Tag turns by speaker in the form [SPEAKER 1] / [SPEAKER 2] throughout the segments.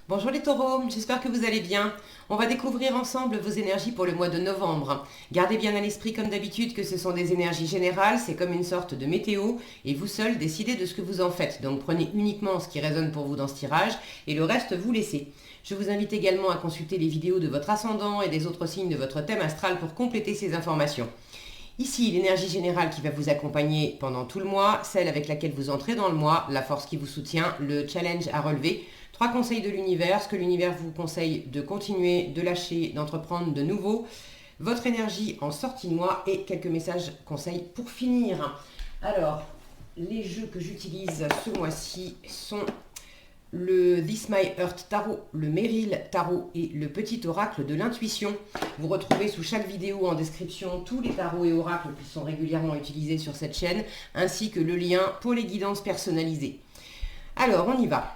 [SPEAKER 1] Bonjour les taureaux, j'espère que vous allez bien. On va découvrir ensemble vos énergies pour le mois de novembre. Gardez bien à l'esprit comme d'habitude que ce sont des énergies générales, c'est comme une sorte de météo et vous seuls décidez de ce que vous en faites. Donc prenez uniquement ce qui résonne pour vous dans ce tirage et le reste vous laissez. Je vous invite également à consulter les vidéos de votre ascendant et des autres signes de votre thème astral pour compléter ces informations. Ici, l'énergie générale qui va vous accompagner pendant tout le mois, celle avec laquelle vous entrez dans le mois, la force qui vous soutient, le challenge à relever, 3 conseils de l'univers, ce que l'univers vous conseille de continuer, de lâcher, d'entreprendre de nouveau, votre énergie en sortie de mois et quelques messages conseils pour finir. Alors, les jeux que j'utilise ce mois-ci sont le This My Earth Tarot, le Merrill Tarot et le Petit Oracle de l'Intuition. Vous retrouvez sous chaque vidéo en description tous les tarots et oracles qui sont régulièrement utilisés sur cette chaîne, ainsi que le lien pour les guidances personnalisées. Alors, on y va.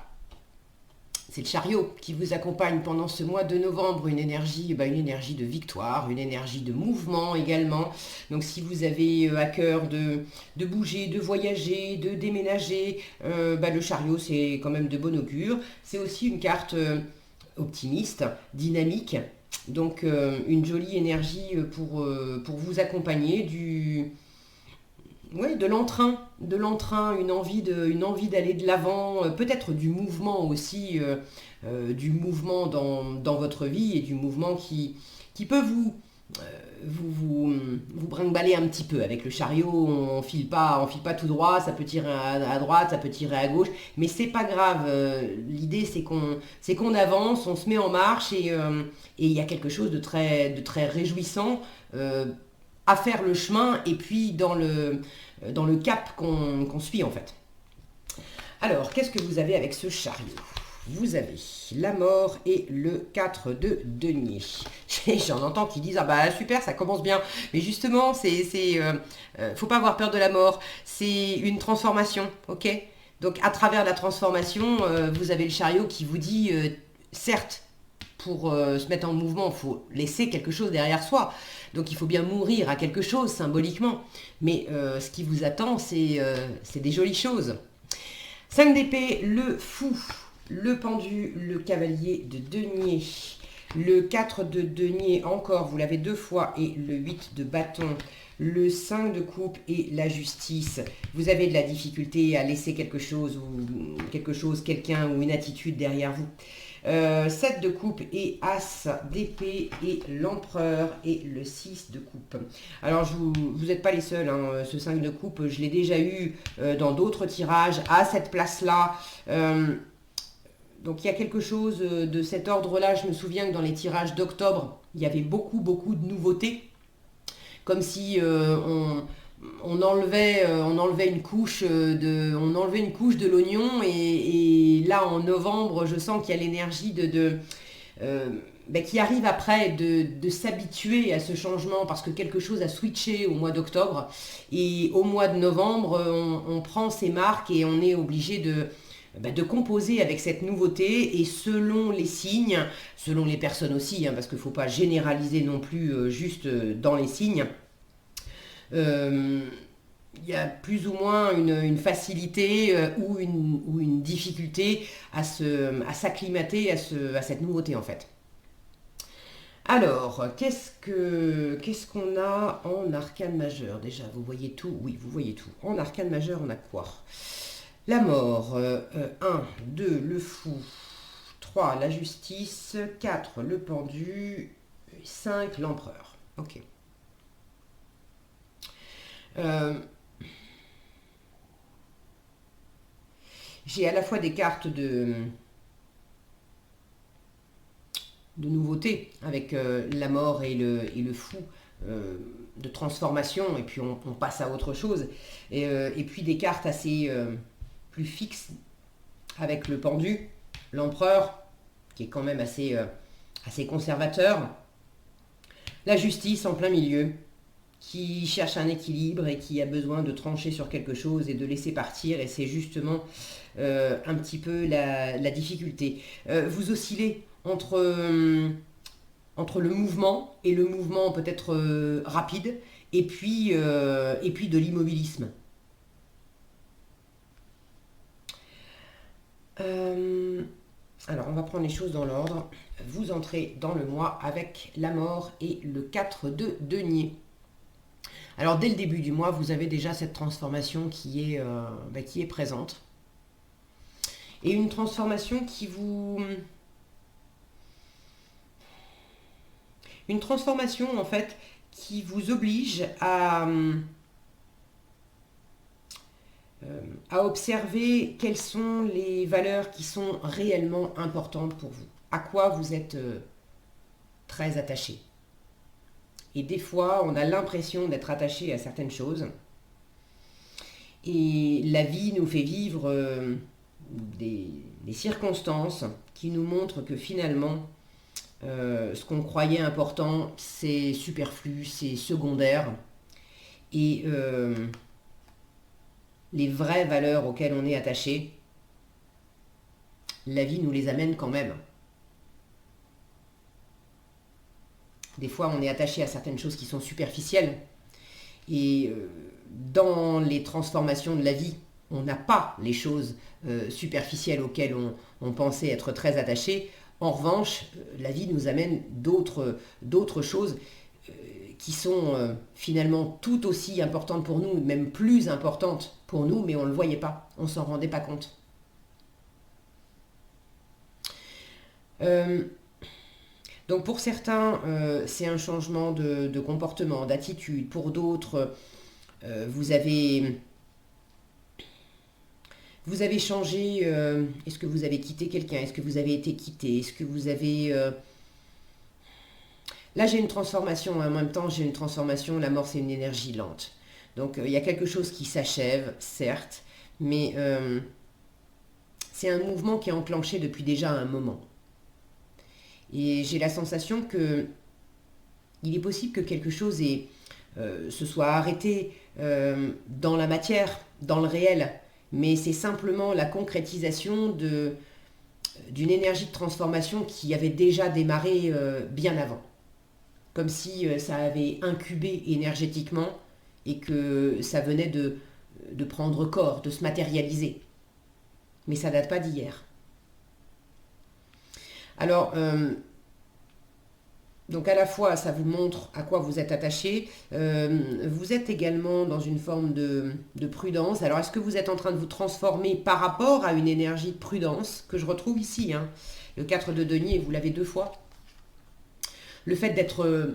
[SPEAKER 1] C'est le chariot qui vous accompagne pendant ce mois de novembre, une énergie de victoire, une énergie de mouvement également. Donc si vous avez à cœur de bouger, de voyager, de déménager, le chariot c'est quand même de bon augure. C'est aussi une carte optimiste, dynamique, donc une jolie énergie pour vous accompagner de l'entrain, une envie d'aller de l'avant, peut-être du mouvement aussi, du mouvement dans votre vie et du mouvement qui peut vous brinque-baller un petit peu. Avec le chariot, on file pas tout droit, ça peut tirer à droite, ça peut tirer à gauche, mais c'est pas grave. L'idée c'est qu'on avance, on se met en marche et il y a quelque chose de très réjouissant. À faire le chemin et puis dans le cap qu'on suit en fait. Alors, qu'est-ce que vous avez avec ce chariot? Vous avez la mort et le 4 de denier. J'en entends qui disent ah bah super, ça commence bien. Mais justement, faut pas avoir peur de la mort. C'est une transformation, ok? Donc à travers la transformation, vous avez le chariot qui vous dit certes, pour se mettre en mouvement, il faut laisser quelque chose derrière soi. Donc il faut bien mourir à quelque chose symboliquement. Mais ce qui vous attend, c'est des jolies choses. 5 d'épée, le fou, le pendu, le cavalier de denier, le 4 de denier encore, vous l'avez 2 fois, et le 8 de bâton, le 5 de coupe et la justice. Vous avez de la difficulté à laisser quelque chose, quelqu'un ou une attitude derrière vous. 7 de coupe et as d'épée et l'empereur et le 6 de coupe. Alors vous n'êtes pas les seuls, hein, ce 5 de coupe, je l'ai déjà eu dans d'autres tirages à cette place-là. Donc il y a quelque chose de cet ordre-là. Je me souviens que dans les tirages d'octobre, il y avait beaucoup de nouveautés. Comme si on enlevait une couche de l'oignon et là en novembre je sens qu'il y a l'énergie qui arrive après de s'habituer à ce changement parce que quelque chose a switché au mois d'octobre et au mois de novembre on prend ses marques et on est obligé de composer avec cette nouveauté et selon les signes, selon les personnes aussi, hein, parce qu'il ne faut pas généraliser non plus juste dans les signes, il y a plus ou moins une facilité ou une difficulté à s'acclimater à cette nouveauté en fait. Alors, qu'est-ce qu'on a en arcane majeur? Déjà, vous voyez tout? Oui, vous voyez tout. En arcane majeur, on a quoi? La mort, 1, 2, le fou, 3, la justice, 4, le pendu, 5, l'empereur. Ok. J'ai à la fois des cartes de nouveauté avec la mort et le fou, de transformation, et puis on passe à autre chose. Et puis des cartes assez plus fixes avec le pendu, l'empereur, qui est quand même assez conservateur, la justice en plein milieu, qui cherche un équilibre et qui a besoin de trancher sur quelque chose et de laisser partir, et c'est justement un petit peu la difficulté. Vous oscillez entre le mouvement et le mouvement peut-être rapide, et puis de l'immobilisme. Alors, on va prendre les choses dans l'ordre. Vous entrez dans le mois avec la mort et le 4 de denier. Alors, dès le début du mois, vous avez déjà cette transformation qui est présente. Et une transformation Une transformation, en fait, qui vous oblige à observer quelles sont les valeurs qui sont réellement importantes pour vous. À quoi vous êtes très attaché. Et des fois, on a l'impression d'être attaché à certaines choses. Et la vie nous fait vivre des circonstances qui nous montrent que finalement, ce qu'on croyait important, c'est superflu, c'est secondaire. Et les vraies valeurs auxquelles on est attaché, la vie nous les amène quand même. Des fois, on est attaché à certaines choses qui sont superficielles. Et dans les transformations de la vie, on n'a pas les choses superficielles auxquelles on pensait être très attaché. En revanche, la vie nous amène d'autres choses qui sont finalement tout aussi importantes pour nous, même plus importantes pour nous, mais on ne le voyait pas, on ne s'en rendait pas compte. Donc pour certains, c'est un changement de comportement, d'attitude. Pour d'autres, vous avez changé. Est-ce que vous avez quitté quelqu'un? Est-ce que vous avez été quitté? Est-ce que vous avez... Là, j'ai une transformation. En même temps, j'ai une transformation. La mort, c'est une énergie lente. Donc, il y a quelque chose qui s'achève, certes, mais c'est un mouvement qui est enclenché depuis déjà un moment. Et j'ai la sensation que il est possible que quelque chose se soit arrêté dans la matière, dans le réel, mais c'est simplement la concrétisation d'une énergie de transformation qui avait déjà démarré bien avant. Comme si ça avait incubé énergétiquement et que ça venait de prendre corps, de se matérialiser. Mais ça date pas d'hier. Alors, donc à la fois, ça vous montre à quoi vous êtes attaché. Vous êtes également dans une forme de prudence. Alors, est-ce que vous êtes en train de vous transformer par rapport à une énergie de prudence que je retrouve ici, hein, le 4 de denier, vous l'avez 2 fois. Le fait d'être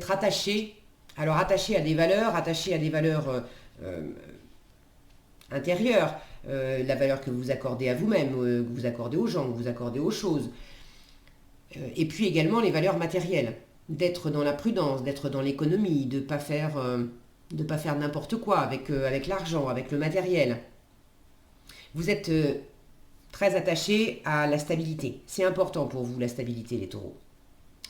[SPEAKER 1] attaché, alors attaché à des valeurs intérieures, la valeur que vous accordez à vous-même, que vous accordez aux gens, que vous accordez aux choses. Et puis également les valeurs matérielles, d'être dans la prudence, d'être dans l'économie, de ne pas faire n'importe quoi avec l'argent, avec le matériel. Vous êtes très attaché à la stabilité. C'est important pour vous, la stabilité, les taureaux.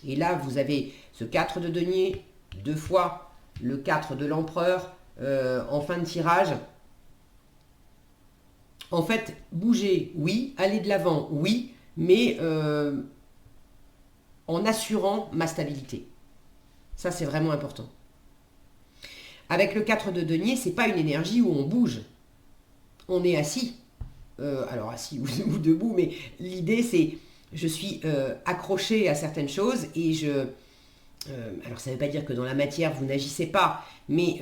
[SPEAKER 1] Et là, vous avez ce 4 de denier, 2 fois le 4 de l'empereur en fin de tirage. En fait, bouger, oui, aller de l'avant, oui, mais en assurant ma stabilité. Ça, c'est vraiment important. Avec le 4 de denier, c'est pas une énergie où on bouge. On est assis. Alors assis ou debout, mais l'idée, c'est je suis accroché à certaines choses et alors ça ne veut pas dire que dans la matière, vous n'agissez pas, mais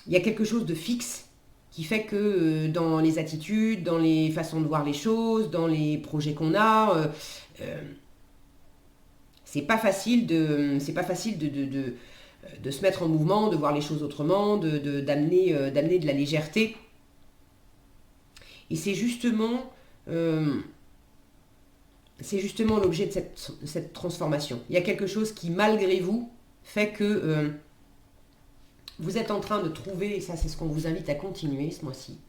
[SPEAKER 1] il y a quelque chose de fixe qui fait que dans les attitudes, dans les façons de voir les choses, dans les projets qu'on a, c'est pas facile de se mettre en mouvement, de voir les choses autrement, d'amener de la légèreté. Et c'est justement l'objet de cette transformation. Il y a quelque chose qui, malgré vous, fait que vous êtes en train de trouver, et ça c'est ce qu'on vous invite à continuer ce mois-ci,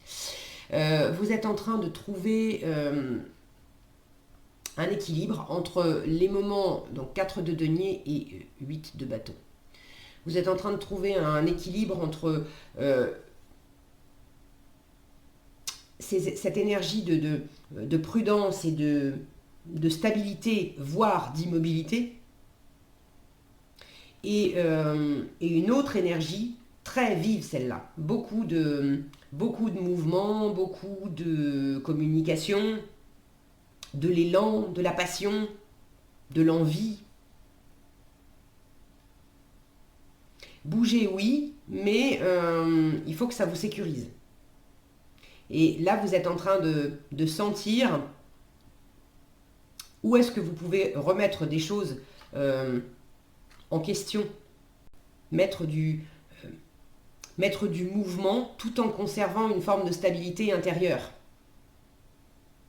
[SPEAKER 1] vous êtes en train de trouver un équilibre entre les moments, donc 4 de denier et 8 de bâton. Vous êtes en train de trouver un équilibre entre cette énergie de prudence et de stabilité, voire d'immobilité, et une autre énergie très vive celle-là. Beaucoup de mouvements, beaucoup de communication, de l'élan, de la passion, de l'envie. Bouger, oui, mais il faut que ça vous sécurise. Et là, vous êtes en train de sentir où est-ce que vous pouvez remettre des choses en question, mettre du mouvement tout en conservant une forme de stabilité intérieure.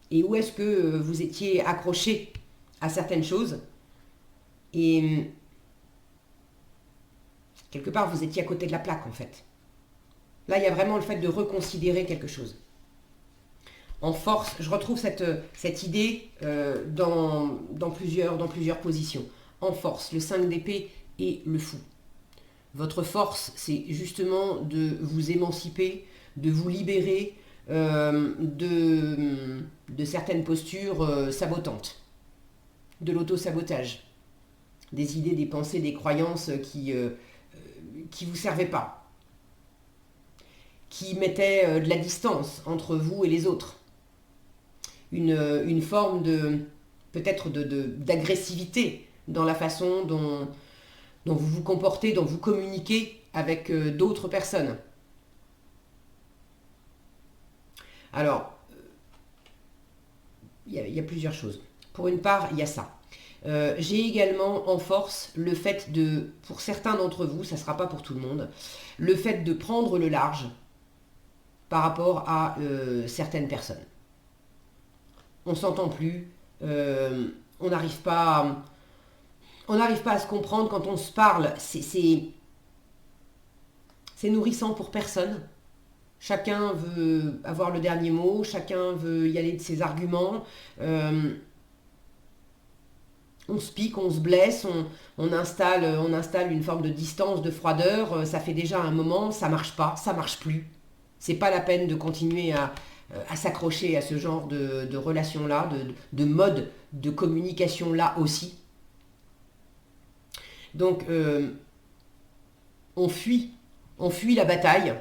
[SPEAKER 1] Et où est-ce que vous étiez accroché à certaines choses et quelque part vous étiez à côté de la plaque en fait. Là, il y a vraiment le fait de reconsidérer quelque chose. En force, je retrouve cette idée dans plusieurs positions. En force, le 5 d'épée et le fou. Votre force, c'est justement de vous émanciper, de vous libérer de certaines postures sabotantes, de l'auto-sabotage, des idées, des pensées, des croyances qui vous servaient pas, qui mettaient de la distance entre vous et les autres. Une forme peut-être d'agressivité dans la façon dont vous vous comportez, dont vous communiquez avec d'autres personnes. Alors, il y a plusieurs choses. Pour une part, il y a ça. J'ai également en force le fait pour certains d'entre vous, ça ne sera pas pour tout le monde, le fait de prendre le large par rapport à certaines personnes. On ne s'entend plus, on n'arrive pas à se comprendre quand on se parle, c'est nourrissant pour personne. Chacun veut avoir le dernier mot, chacun veut y aller de ses arguments. On se pique, on se blesse, on installe une forme de distance, de froideur. Ça fait déjà un moment, ça marche pas, ça marche plus. C'est pas la peine de continuer à s'accrocher à ce genre de relation-là, de mode de communication-là aussi. Donc, on fuit la bataille,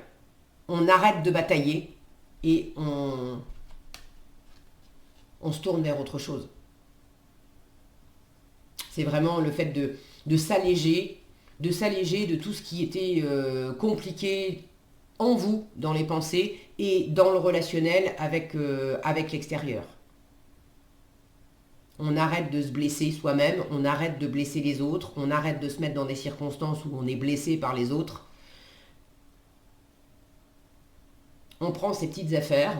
[SPEAKER 1] on arrête de batailler et on se tourne vers autre chose. C'est vraiment le fait de s'alléger de tout ce qui était compliqué en vous, dans les pensées et dans le relationnel avec l'extérieur. On arrête de se blesser soi-même, on arrête de blesser les autres, on arrête de se mettre dans des circonstances où on est blessé par les autres. On prend ses petites affaires.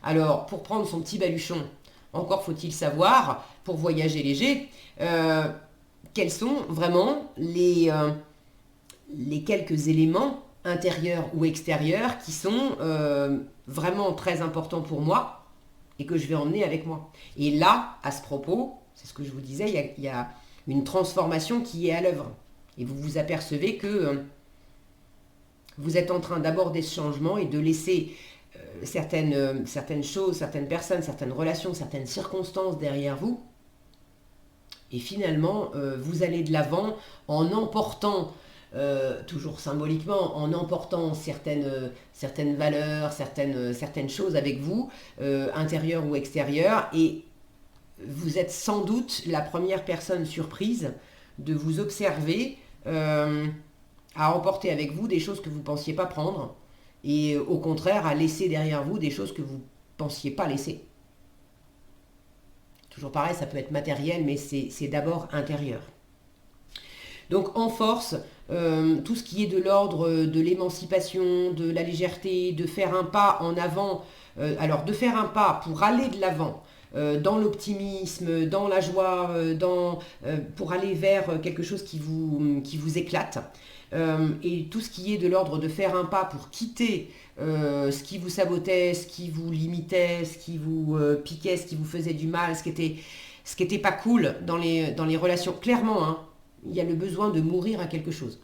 [SPEAKER 1] Alors, pour prendre son petit baluchon, encore faut-il savoir, pour voyager léger, quels sont vraiment les quelques éléments intérieurs ou extérieurs qui sont vraiment très importants pour moi et que je vais emmener avec moi. Et là, à ce propos, c'est ce que je vous disais, il y a une transformation qui est à l'œuvre. Et vous vous apercevez que vous êtes en train d'aborder ce changement et de laisser certaines choses, certaines personnes, certaines relations, certaines circonstances derrière vous. Et finalement, vous allez de l'avant en emportant, toujours symboliquement, en emportant certaines valeurs, certaines choses avec vous, intérieures ou extérieures. Et vous êtes sans doute la première personne surprise de vous observer à emporter avec vous des choses que vous ne pensiez pas prendre. Et au contraire, à laisser derrière vous des choses que vous ne pensiez pas laisser. Toujours pareil, ça peut être matériel, mais c'est d'abord intérieur. Donc en force, tout ce qui est de l'ordre de l'émancipation, de la légèreté, de faire un pas en avant, alors de faire un pas pour aller de l'avant, dans l'optimisme, dans la joie, pour aller vers quelque chose qui vous éclate. Et tout ce qui est de l'ordre de faire un pas pour quitter ce qui vous sabotait, ce qui vous limitait, ce qui vous piquait, ce qui vous faisait du mal, ce qui était pas cool dans les relations. Clairement, hein, il y a le besoin de mourir à quelque chose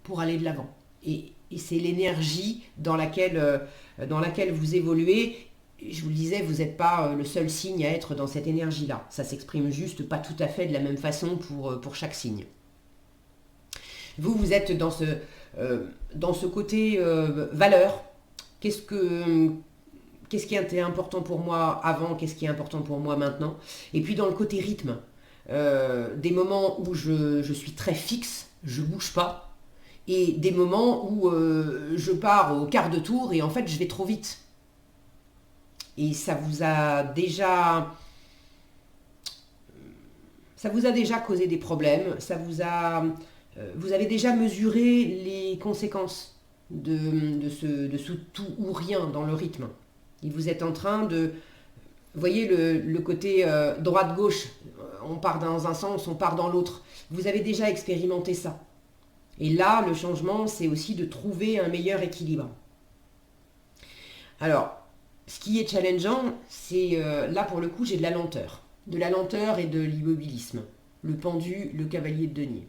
[SPEAKER 1] pour aller de l'avant. Et c'est l'énergie dans laquelle vous évoluez. Je vous le disais, vous n'êtes pas le seul signe à être dans cette énergie-là. Ça s'exprime juste pas tout à fait de la même façon pour chaque signe. Vous êtes dans dans ce côté valeur. Qu'est-ce qui était important pour moi avant, qu'est-ce qui est important pour moi maintenant. Et puis dans le côté rythme, des moments où je suis très fixe, je bouge pas, et des moments où je pars au quart de tour et en fait je vais trop vite. Et ça vous a déjà causé des problèmes, vous avez déjà mesuré les conséquences de ce tout ou rien dans le rythme. Et vous êtes en train de, vous voyez le côté droite-gauche, on part dans un sens, on part dans l'autre. Vous avez déjà expérimenté ça. Et là, le changement, c'est aussi de trouver un meilleur équilibre. Alors, ce qui est challengeant, c'est là pour le coup, j'ai de la lenteur. De la lenteur et de l'immobilisme. Le pendu, le cavalier de denier.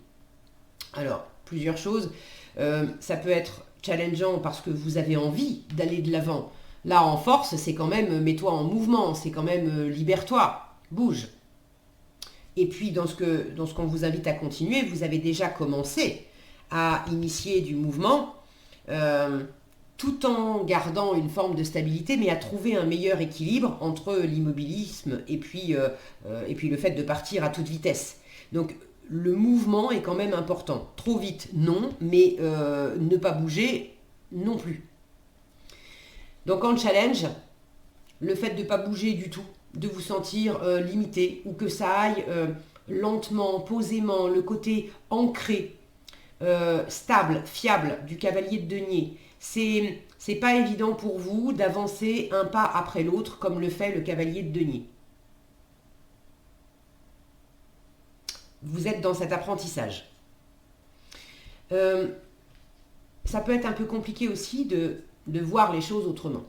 [SPEAKER 1] Alors, plusieurs choses. Ça peut être challengeant parce que vous avez envie d'aller de l'avant. Là, en force, c'est quand même mets-toi en mouvement, c'est quand même libère-toi, bouge. Et puis, dans ce qu'on vous invite à continuer, vous avez déjà commencé à initier du mouvement, tout en gardant une forme de stabilité, mais à trouver un meilleur équilibre entre l'immobilisme et puis le fait de partir à toute vitesse. Donc, le mouvement est quand même important. Trop vite, non, mais ne pas bouger, non plus. Donc en challenge, le fait de ne pas bouger du tout, de vous sentir limité, ou que ça aille lentement, posément, le côté ancré, stable, fiable du cavalier de denier, c'est pas évident pour vous d'avancer un pas après l'autre comme le fait le cavalier de denier. Vous êtes dans cet apprentissage. Ça peut être un peu compliqué aussi de voir les choses autrement.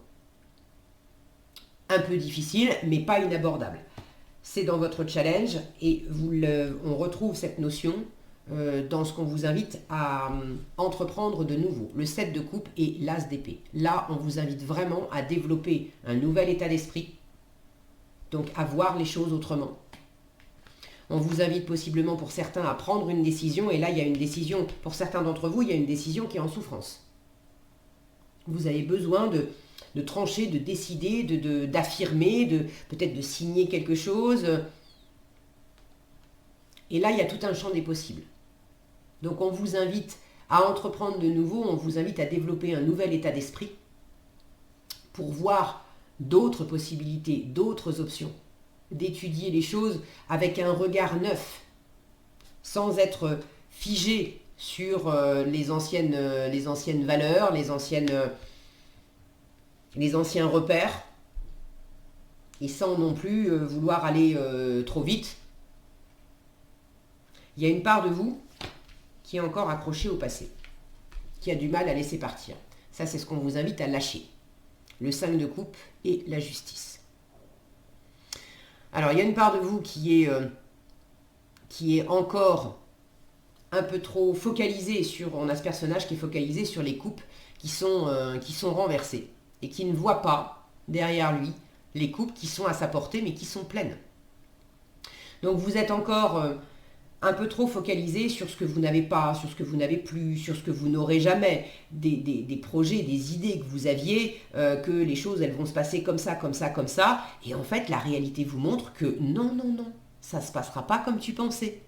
[SPEAKER 1] Un peu difficile, mais pas inabordable. C'est dans votre challenge et on retrouve cette notion dans ce qu'on vous invite à entreprendre de nouveau. Le 7 de coupe et l'as d'épée. Là, on vous invite vraiment à développer un nouvel état d'esprit, donc à voir les choses autrement. On vous invite possiblement pour certains à prendre une décision, et là il y a une décision, pour certains d'entre vous, il y a une décision qui est en souffrance. Vous avez besoin de trancher, de décider, d'affirmer, peut-être de signer quelque chose. Et là, il y a tout un champ des possibles. Donc on vous invite à entreprendre de nouveau, on vous invite à développer un nouvel état d'esprit pour voir d'autres possibilités, d'autres options, d'étudier les choses avec un regard neuf, sans être figé sur les anciennes valeurs, les anciens repères, et sans non plus vouloir aller trop vite. Il y a une part de vous qui est encore accrochée au passé, qui a du mal à laisser partir. Ça, c'est ce qu'on vous invite à lâcher. Le 5 de coupe et la justice. Alors, il y a une part de vous qui est encore un peu trop focalisée sur... On a ce personnage qui est focalisé sur les coupes qui sont renversées et qui ne voit pas derrière lui les coupes qui sont à sa portée mais qui sont pleines. Donc, vous êtes encore... un peu trop focalisé sur ce que vous n'avez pas, sur ce que vous n'avez plus, sur ce que vous n'aurez jamais, des projets, des idées que vous aviez, que les choses elles vont se passer comme ça, comme ça, comme ça, et en fait la réalité vous montre que non, non, non, ça ne se passera pas comme tu pensais.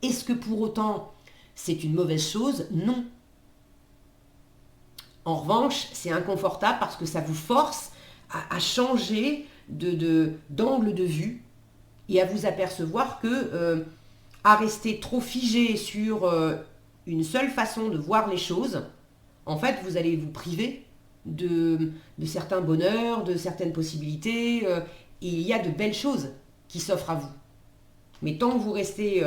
[SPEAKER 1] Est-ce que pour autant c'est une mauvaise chose? Non. En revanche, c'est inconfortable parce que ça vous force à changer d'angle de vue et à vous apercevoir que... à rester trop figé sur une seule façon de voir les choses, en fait, vous allez vous priver de certains bonheurs, de certaines possibilités, et il y a de belles choses qui s'offrent à vous. Mais tant que vous restez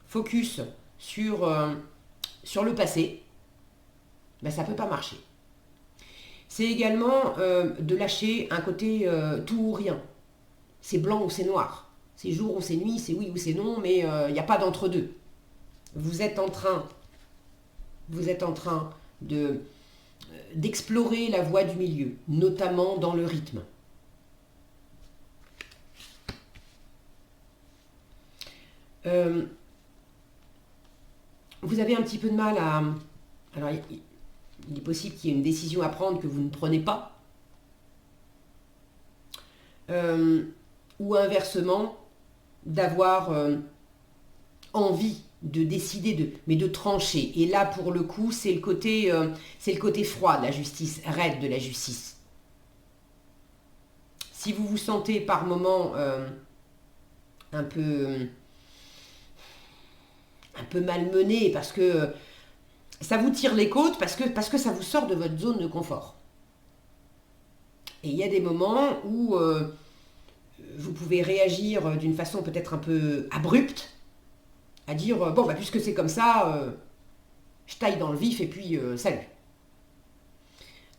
[SPEAKER 1] focus sur le passé, ben, ça ne peut pas marcher. C'est également de lâcher un côté tout ou rien. C'est blanc ou c'est noir. C'est jour ou c'est nuit, c'est oui ou c'est non, mais il n'y a pas d'entre-deux. Vous êtes en train d'explorer la voie du milieu, notamment dans le rythme. Vous avez un petit peu de mal Alors, il est possible qu'il y ait une décision à prendre que vous ne prenez pas. Ou inversement, d'avoir envie de décider, mais de trancher. Et là, pour le coup, c'est le côté froid de la justice, raide de la justice. Si vous vous sentez par moments un peu malmené, parce que ça vous tire les côtes, parce que ça vous sort de votre zone de confort. Et il y a des moments où vous pouvez réagir d'une façon peut-être un peu abrupte, à dire, bon, bah, puisque c'est comme ça, je taille dans le vif et puis salut.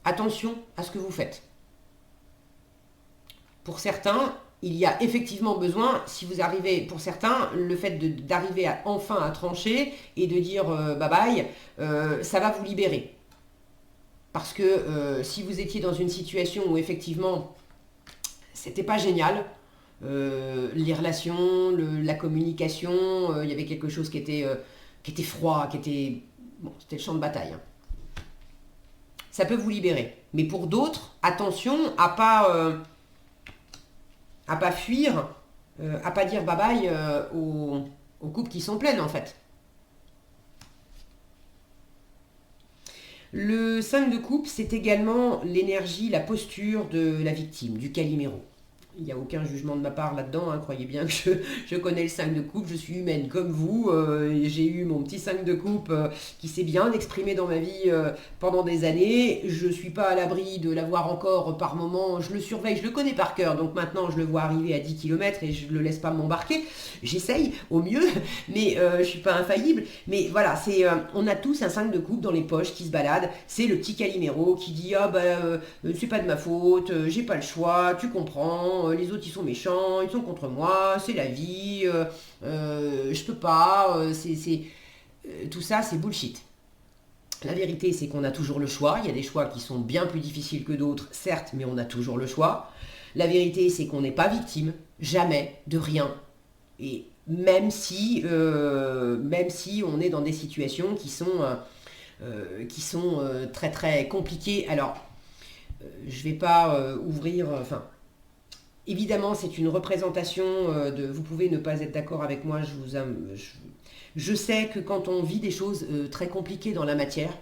[SPEAKER 1] Attention à ce que vous faites. Pour certains, il y a effectivement besoin, si vous arrivez, pour certains, le fait d'arriver enfin à trancher et de dire bye bye, ça va vous libérer. Parce que si vous étiez dans une situation où effectivement, c'était pas génial, les relations, la communication, il y avait quelque chose qui était froid, bon, c'était le champ de bataille. Hein. Ça peut vous libérer. Mais pour d'autres, attention à pas fuir, à pas dire bye bye aux coupes qui sont pleines en fait. Le 5 de coupe, c'est également l'énergie, la posture de la victime, du Calimero. Il n'y a aucun jugement de ma part là-dedans, hein. Croyez bien que je connais le 5 de coupe, je suis humaine comme vous, j'ai eu mon petit 5 de coupe qui s'est bien exprimé dans ma vie pendant des années, je ne suis pas à l'abri de l'avoir encore par moment, je le surveille, je le connais par cœur, donc maintenant je le vois arriver à 10 km et je ne le laisse pas m'embarquer, j'essaye au mieux, mais je ne suis pas infaillible, mais voilà, on a tous un 5 de coupe dans les poches qui se balade, c'est le petit Calimero qui dit ah c'est pas de ma faute, j'ai pas le choix, tu comprends, les autres ils sont méchants, ils sont contre moi, c'est la vie, je peux pas, tout ça c'est bullshit. La vérité c'est qu'on a toujours le choix, il y a des choix qui sont bien plus difficiles que d'autres, certes, mais on a toujours le choix. La vérité c'est qu'on n'est pas victime, jamais, de rien. Et même si on est dans des situations qui sont très très compliquées. Alors, je vais pas ouvrir... évidemment, c'est une représentation vous pouvez ne pas être d'accord avec moi, je sais que quand on vit des choses très compliquées dans la matière,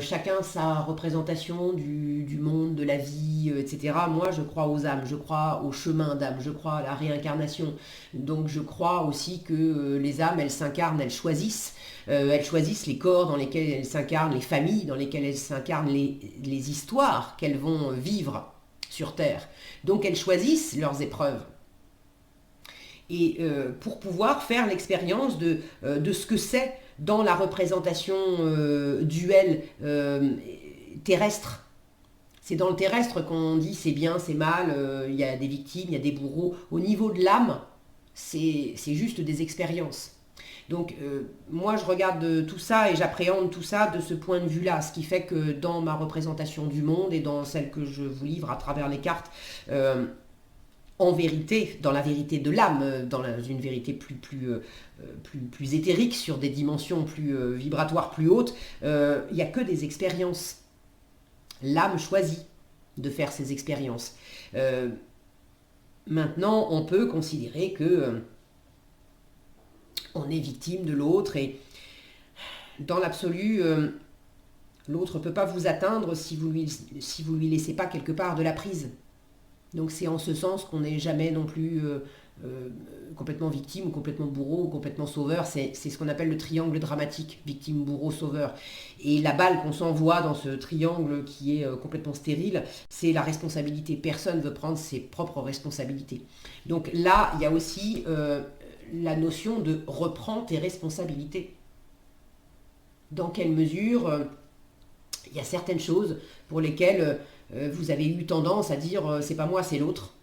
[SPEAKER 1] chacun sa représentation du monde, de la vie, etc. Moi, je crois aux âmes, je crois au chemin d'âme, je crois à la réincarnation. Donc, je crois aussi que les âmes, elles s'incarnent, elles choisissent les corps dans lesquels elles s'incarnent, les familles dans lesquelles elles s'incarnent, les histoires qu'elles vont vivre sur Terre. Donc, elles choisissent leurs épreuves. Et pour pouvoir faire l'expérience de ce que c'est dans la représentation duel terrestre. C'est dans le terrestre qu'on dit c'est bien, c'est mal, il y a des victimes, il y a des bourreaux. Au niveau de l'âme, c'est juste des expériences. Donc moi je regarde tout ça et j'appréhende tout ça de ce point de vue-là, ce qui fait que dans ma représentation du monde et dans celle que je vous livre à travers les cartes, en vérité, dans la vérité de l'âme, dans une vérité plus éthérique, sur des dimensions plus vibratoires, plus hautes, il n'y a que des expériences. L'âme choisit de faire ces expériences. Maintenant, on peut considérer que on est victime de l'autre et dans l'absolu, l'autre ne peut pas vous atteindre si vous lui laissez pas quelque part de la prise. Donc c'est en ce sens qu'on n'est jamais non plus complètement victime ou complètement bourreau ou complètement sauveur. C'est ce qu'on appelle le triangle dramatique, victime, bourreau, sauveur. Et la balle qu'on s'envoie dans ce triangle qui est complètement stérile, c'est la responsabilité. Personne ne veut prendre ses propres responsabilités. Donc là, il y a aussi la notion de reprends tes responsabilités. Dans quelle mesure il y a certaines choses pour lesquelles vous avez eu tendance à dire c'est pas moi, c'est l'autre.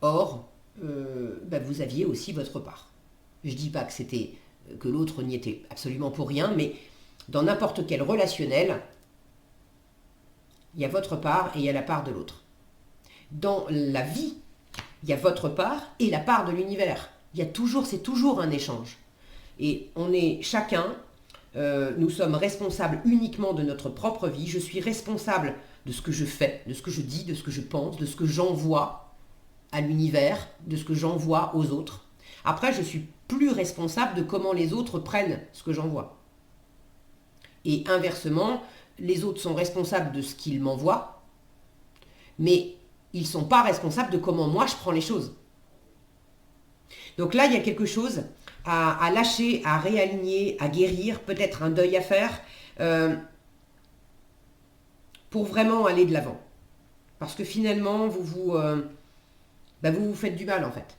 [SPEAKER 1] Or, vous aviez aussi votre part. Je dis pas que l'autre n'y était absolument pour rien, mais dans n'importe quel relationnel, il y a votre part et il y a la part de l'autre. Dans la vie, il y a votre part et la part de l'univers. C'est toujours un échange. Et on est chacun nous sommes responsables uniquement de notre propre vie. Je suis responsable de ce que je fais, de ce que je dis, de ce que je pense, de ce que j'envoie à l'univers, de ce que j'envoie aux autres. Après, je suis plus responsable de comment les autres prennent ce que j'envoie. Et inversement, les autres sont responsables de ce qu'ils m'envoient, mais ils ne sont pas responsables de comment moi je prends les choses. Donc là, il y a quelque chose à lâcher, à réaligner, à guérir, peut-être un deuil à faire, pour vraiment aller de l'avant. Parce que finalement, vous vous faites du mal en fait.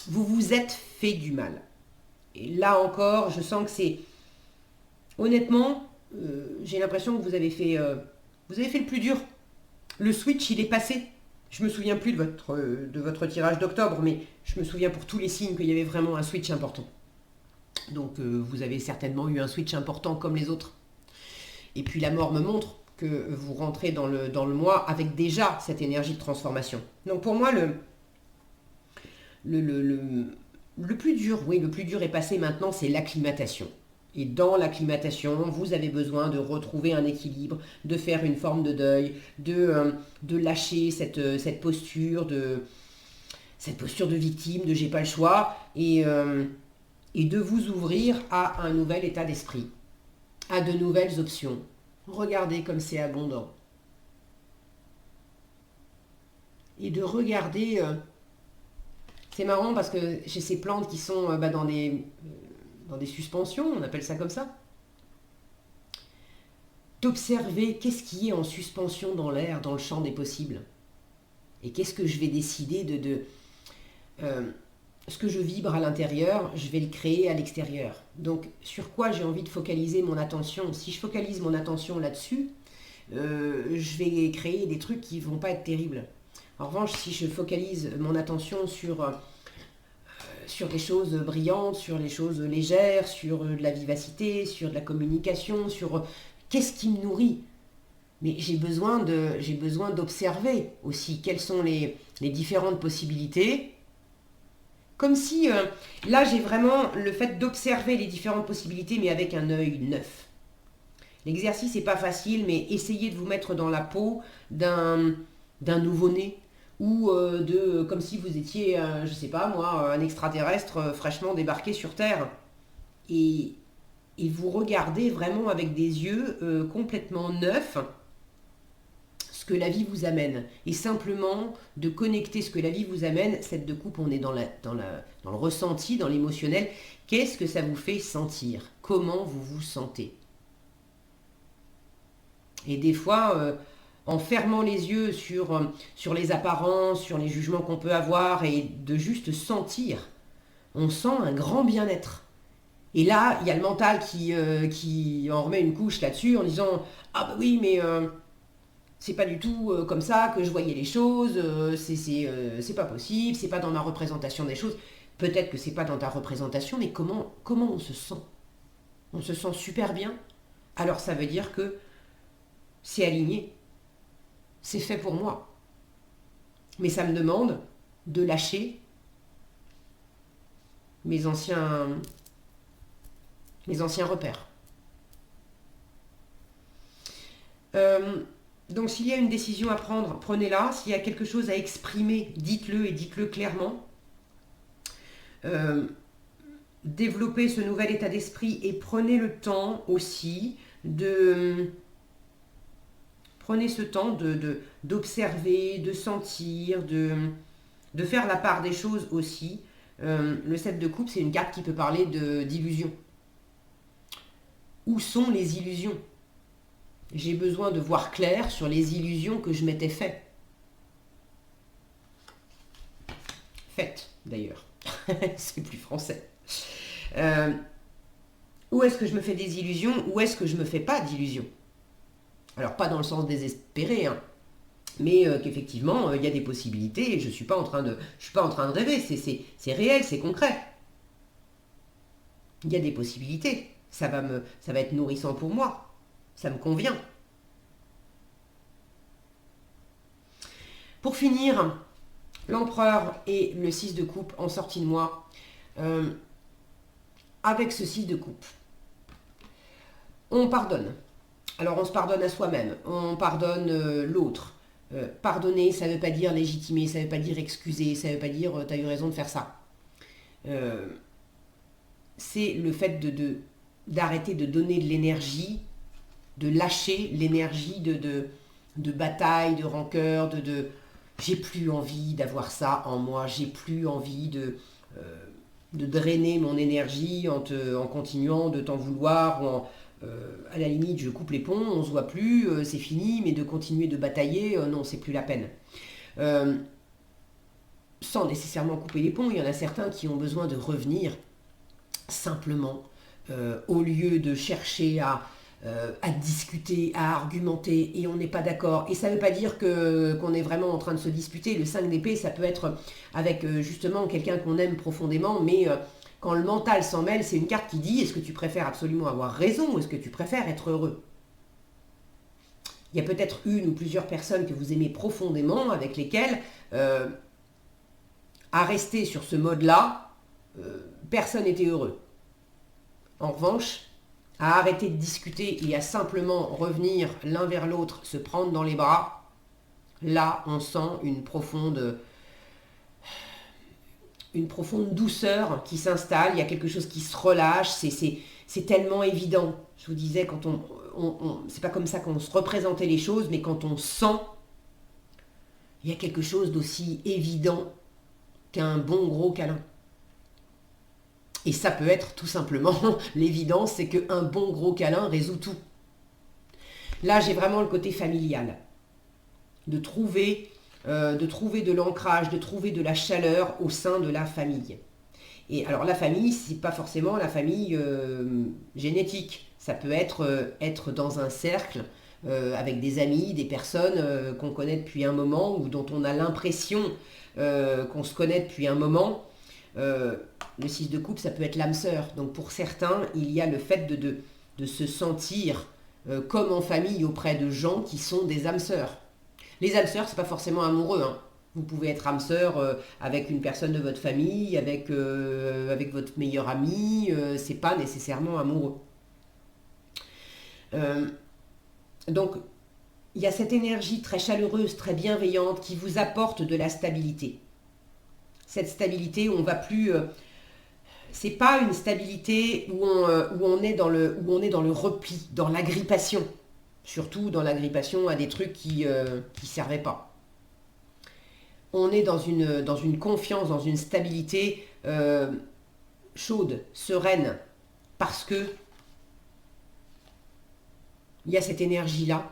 [SPEAKER 1] Vous vous êtes fait du mal. Et là encore, je sens que c'est... Honnêtement, j'ai l'impression que vous avez fait le plus dur. Le switch, il est passé. Je me souviens plus de votre tirage d'octobre, mais je me souviens pour tous les signes qu'il y avait vraiment un switch important. Donc vous avez certainement eu un switch important comme les autres. Et puis la mort me montre que vous rentrez dans le mois avec déjà cette énergie de transformation. Donc pour moi, le plus dur, oui, le plus dur est passé maintenant, c'est l'acclimatation. Et dans l'acclimatation, vous avez besoin de retrouver un équilibre, de faire une forme de deuil, de lâcher cette posture de victime, de j'ai pas le choix, et de vous ouvrir à un nouvel état d'esprit, à de nouvelles options. Regardez comme c'est abondant. Et de regarder... c'est marrant parce que j'ai ces plantes qui sont dans des suspensions, on appelle ça comme ça. D'observer qu'est-ce qui est en suspension dans l'air, dans le champ des possibles. Et qu'est-ce que je vais décider ce que je vibre à l'intérieur, je vais le créer à l'extérieur. Donc, sur quoi j'ai envie de focaliser mon attention? Si je focalise mon attention là-dessus, je vais créer des trucs qui ne vont pas être terribles. En revanche, si je focalise mon attention sur les choses brillantes, sur les choses légères, sur de la vivacité, sur de la communication, sur qu'est-ce qui me nourrit. Mais j'ai besoin d'observer aussi quelles sont les différentes possibilités. Comme si, là j'ai vraiment le fait d'observer les différentes possibilités, mais avec un œil neuf. L'exercice n'est pas facile, mais essayez de vous mettre dans la peau d'un nouveau-né, ou comme si vous étiez, je sais pas moi, un extraterrestre fraîchement débarqué sur Terre. Et vous regardez vraiment avec des yeux complètement neufs ce que la vie vous amène. Et simplement de connecter ce que la vie vous amène, cette de coupe, on est dans le ressenti, dans l'émotionnel. Qu'est-ce que ça vous fait sentir? Comment vous vous sentez? Et des fois... en fermant les yeux sur les apparences, sur les jugements qu'on peut avoir, et de juste sentir, on sent un grand bien-être. Et là, il y a le mental qui en remet une couche là-dessus en disant « Ah bah oui, mais c'est pas du tout comme ça que je voyais les choses, c'est pas possible, c'est pas dans ma représentation des choses. » Peut-être que c'est pas dans ta représentation, mais comment on se sent? On se sent super bien. Alors ça veut dire que c'est aligné. C'est fait pour moi. Mais ça me demande de lâcher mes anciens repères. Donc s'il y a une décision à prendre, prenez-la. S'il y a quelque chose à exprimer, dites-le et dites-le clairement. Développez ce nouvel état d'esprit et prenez le temps aussi Prenez ce temps d'observer, de sentir, de faire la part des choses aussi. Le 7 de coupe, c'est une carte qui peut parler d'illusions. Où sont les illusions? J'ai besoin de voir clair sur les illusions que je m'étais faites. Faites, d'ailleurs. C'est plus français. Où est-ce que je me fais des illusions? Où est-ce que je me fais pas d'illusions? Alors, pas dans le sens désespéré, hein, mais qu'effectivement, il y a des possibilités et je ne suis pas en train de rêver, c'est réel, c'est concret. Il y a des possibilités, ça va être nourrissant pour moi, ça me convient. Pour finir, l'empereur et le 6 de coupe en sortie de mois, avec ce 6 de coupe, On pardonne. Alors on se pardonne à soi-même, on pardonne l'autre. Pardonner, ça ne veut pas dire légitimer, ça ne veut pas dire excuser, ça ne veut pas dire t'as eu raison de faire ça. C'est le fait d'arrêter de donner de l'énergie, de lâcher l'énergie de bataille, de rancœur, j'ai plus envie d'avoir ça en moi, j'ai plus envie de drainer mon énergie en continuant de t'en vouloir, ou à la limite je coupe les ponts, on se voit plus, c'est fini, mais de continuer de batailler, non, c'est plus la peine. Sans nécessairement couper les ponts, il y en a certains qui ont besoin de revenir simplement, au lieu de chercher à discuter, à argumenter, et on n'est pas d'accord. Et ça ne veut pas dire qu'on est vraiment en train de se disputer. Le 5 d'épée, ça peut être avec justement quelqu'un qu'on aime profondément, mais quand le mental s'en mêle, c'est une carte qui dit, est-ce que tu préfères absolument avoir raison ou est-ce que tu préfères être heureux? Il y a peut-être une ou plusieurs personnes que vous aimez profondément, avec lesquelles, à rester sur ce mode-là, personne n'était heureux. En revanche, à arrêter de discuter et à simplement revenir l'un vers l'autre, se prendre dans les bras, là, on sent une profonde douceur qui s'installe, il y a quelque chose qui se relâche, c'est tellement évident. Je vous disais, quand c'est pas comme ça qu'on se représentait les choses, mais quand on sent, il y a quelque chose d'aussi évident qu'un bon gros câlin. Et ça peut être tout simplement, l'évidence, c'est qu'un bon gros câlin résout tout. Là, j'ai vraiment le côté familial. De trouver de l'ancrage, de trouver de la chaleur au sein de la famille. Et alors la famille, c'est pas forcément la famille génétique. Ça peut être dans un cercle avec des amis, des personnes qu'on connaît depuis un moment ou dont on a l'impression qu'on se connaît depuis un moment. Le 6 de coupe, ça peut être l'âme sœur. Donc pour certains, il y a le fait de se sentir comme en famille auprès de gens qui sont des âmes sœurs. Les âmes sœurs, c'est pas forcément amoureux, hein. Vous pouvez être âme sœur avec une personne de votre famille, avec votre meilleur ami, c'est pas nécessairement amoureux. Donc, il y a cette énergie très chaleureuse, très bienveillante qui vous apporte de la stabilité. Cette stabilité où on va plus... c'est pas une stabilité où on est dans le repli, dans l'agrippation. Surtout dans l'agrippation à des trucs qui servaient pas. On est dans une confiance, dans une stabilité chaude, sereine, parce que il y a cette énergie-là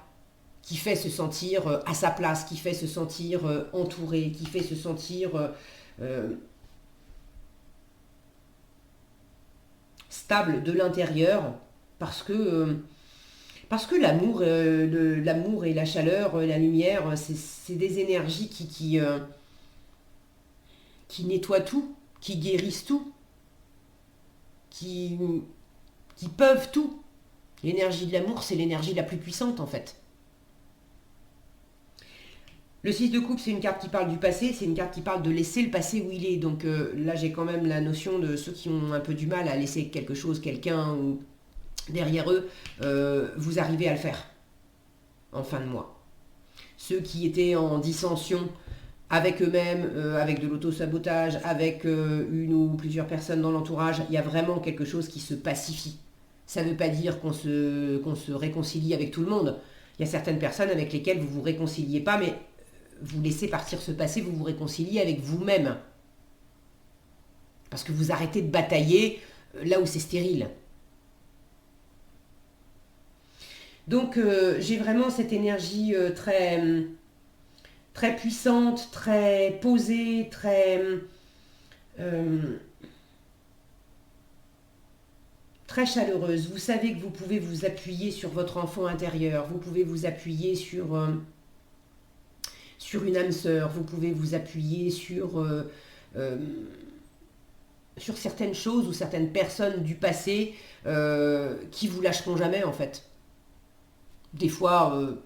[SPEAKER 1] qui fait se sentir à sa place, qui fait se sentir entouré, qui fait se sentir stable de l'intérieur, parce que l'amour et la chaleur, la lumière, c'est des énergies qui nettoient tout, qui guérissent tout, qui peuvent tout. L'énergie de l'amour, c'est l'énergie la plus puissante en fait. Le 6 de coupe, c'est une carte qui parle du passé, c'est une carte qui parle de laisser le passé où il est. Donc là, j'ai quand même la notion de ceux qui ont un peu du mal à laisser quelque chose, quelqu'un ou derrière eux, vous arrivez à le faire en fin de mois. Ceux qui étaient en dissension avec eux-mêmes, avec de l'auto-sabotage, avec une ou plusieurs personnes dans l'entourage, il y a vraiment quelque chose qui se pacifie. Ça ne veut pas dire qu'on se réconcilie avec tout le monde. Il y a certaines personnes avec lesquelles vous ne vous réconciliez pas, mais vous laissez partir ce passé, vous vous réconciliez avec vous-même. Parce que vous arrêtez de batailler là où c'est stérile. Donc j'ai vraiment cette énergie très puissante, très posée, très chaleureuse. Vous savez que vous pouvez vous appuyer sur votre enfant intérieur, vous pouvez vous appuyer sur une âme sœur, vous pouvez vous appuyer sur certaines choses ou certaines personnes du passé qui vous lâcheront jamais en fait. Des fois,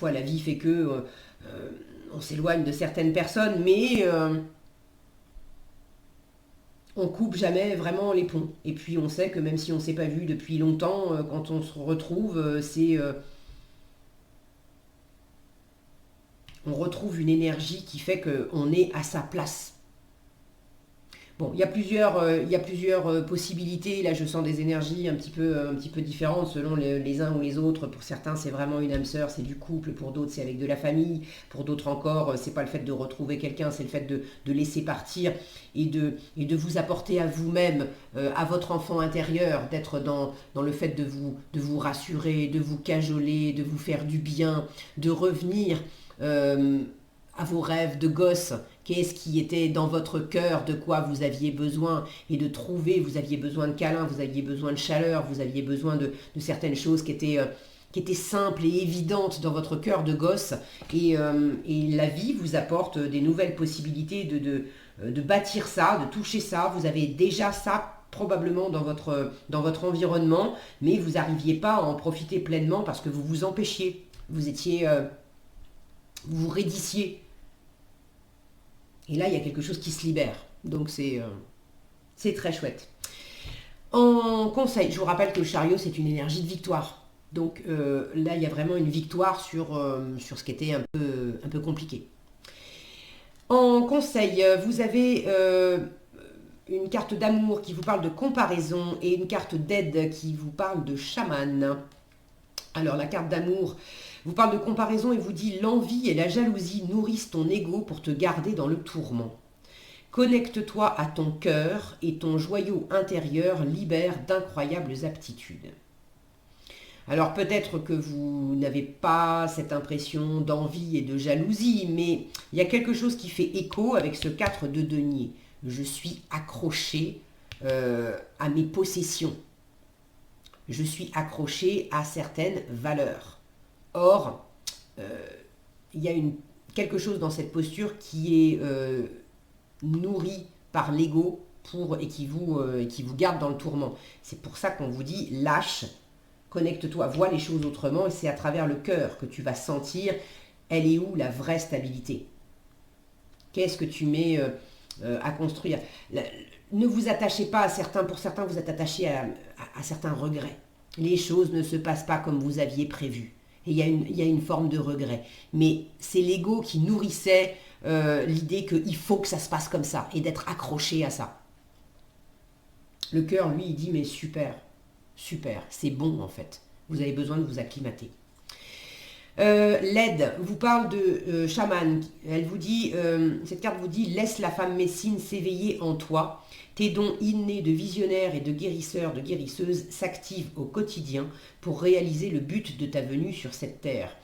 [SPEAKER 1] la vie fait que on s'éloigne de certaines personnes, mais on coupe jamais vraiment les ponts. Et puis on sait que même si on ne s'est pas vu depuis longtemps, quand on se retrouve, on retrouve une énergie qui fait qu'on est à sa place. Bon, il y a plusieurs possibilités. Là, je sens des énergies un petit peu différentes selon les uns ou les autres. Pour certains, c'est vraiment une âme sœur, c'est du couple. Pour d'autres, c'est avec de la famille. Pour d'autres encore, c'est pas le fait de retrouver quelqu'un, c'est le fait de laisser partir et de vous apporter à vous-même, à votre enfant intérieur, d'être dans le fait de vous rassurer, de vous cajoler, de vous faire du bien, de revenir à vos rêves de gosse. Qu'est-ce qui était dans votre cœur, de quoi vous aviez besoin, et de trouver, vous aviez besoin de câlins, vous aviez besoin de chaleur, vous aviez besoin de certaines choses qui étaient simples et évidentes dans votre cœur de gosse, et la vie vous apporte des nouvelles possibilités de bâtir ça, de toucher ça. Vous avez déjà ça probablement dans votre environnement, mais vous n'arriviez pas à en profiter pleinement parce que vous vous empêchiez, vous vous raidissiez. Et là, il y a quelque chose qui se libère. Donc, c'est très chouette. En conseil, je vous rappelle que le chariot, c'est une énergie de victoire. Donc, là, il y a vraiment une victoire sur ce qui était un peu compliqué. En conseil, vous avez une carte d'amour qui vous parle de comparaison et une carte d'aide qui vous parle de chaman. Alors, la carte d'amour vous parle de comparaison et vous dit « L'envie et la jalousie nourrissent ton ego pour te garder dans le tourment. Connecte-toi à ton cœur et ton joyau intérieur libère d'incroyables aptitudes. » Alors peut-être que vous n'avez pas cette impression d'envie et de jalousie, mais il y a quelque chose qui fait écho avec ce 4 de denier. Je suis accroché à mes possessions. Je suis accroché à certaines valeurs. Or, il y a quelque chose dans cette posture qui est nourri par l'ego et qui vous garde dans le tourment. C'est pour ça qu'on vous dit lâche, connecte-toi, vois les choses autrement, et c'est à travers le cœur que tu vas sentir elle est où la vraie stabilité. Qu'est-ce que tu mets à construire? Ne vous attachez pas à certains, pour certains vous êtes attachés à certains regrets. Les choses ne se passent pas comme vous aviez prévu. Et il y a une forme de regret. Mais c'est l'ego qui nourrissait l'idée qu'il faut que ça se passe comme ça et d'être accroché à ça. Le cœur, lui, il dit mais super, super, c'est bon en fait. Vous avez besoin de vous acclimater. L'aide vous parle de chaman. Elle vous dit, cette carte vous dit laisse la femme messine s'éveiller en toi. Tes dons innés de visionnaire et de guérisseur, de guérisseuse s'activent au quotidien pour réaliser le but de ta venue sur cette terre.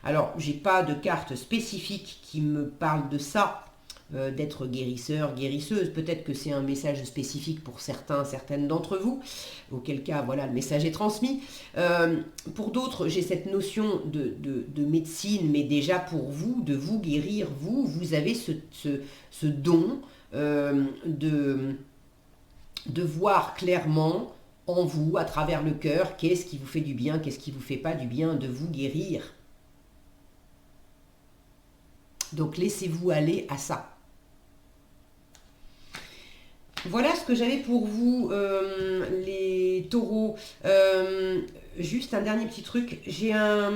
[SPEAKER 1] Alors, j'ai pas de carte spécifique qui me parle de ça, d'être guérisseur, guérisseuse. Peut-être que c'est un message spécifique pour certaines d'entre vous, auquel cas, voilà, le message est transmis. Pour d'autres, j'ai cette notion de médecine, mais déjà pour vous, de vous guérir, vous avez ce don de voir clairement en vous, à travers le cœur, qu'est-ce qui vous fait du bien, qu'est-ce qui ne vous fait pas du bien, de vous guérir. Donc laissez-vous aller à ça. Voilà ce que j'avais pour vous, les taureaux. Juste un dernier petit truc. J'ai un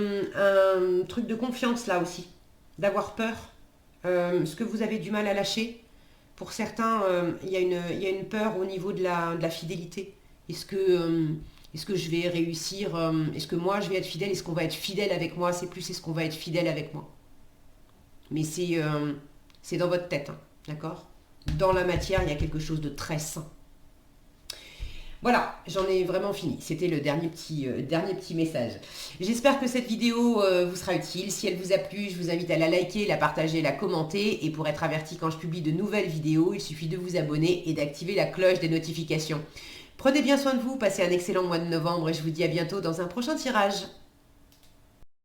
[SPEAKER 1] truc de confiance là aussi, d'avoir peur. Ce que vous avez du mal à lâcher. Pour certains, il y a une peur au niveau de la fidélité. Est-ce que je vais réussir? Est-ce que moi je vais être fidèle? Est-ce qu'on va être fidèle avec moi? C'est plus est-ce qu'on va être fidèle avec moi? Mais c'est dans votre tête, hein, d'accord? Dans la matière, il y a quelque chose de très sain. Voilà, j'en ai vraiment fini. C'était le dernier petit message. J'espère que cette vidéo vous sera utile. Si elle vous a plu, je vous invite à la liker, la partager, la commenter. Et pour être averti quand je publie de nouvelles vidéos, il suffit de vous abonner et d'activer la cloche des notifications. Prenez bien soin de vous, passez un excellent mois de novembre et je vous dis à bientôt dans un prochain tirage.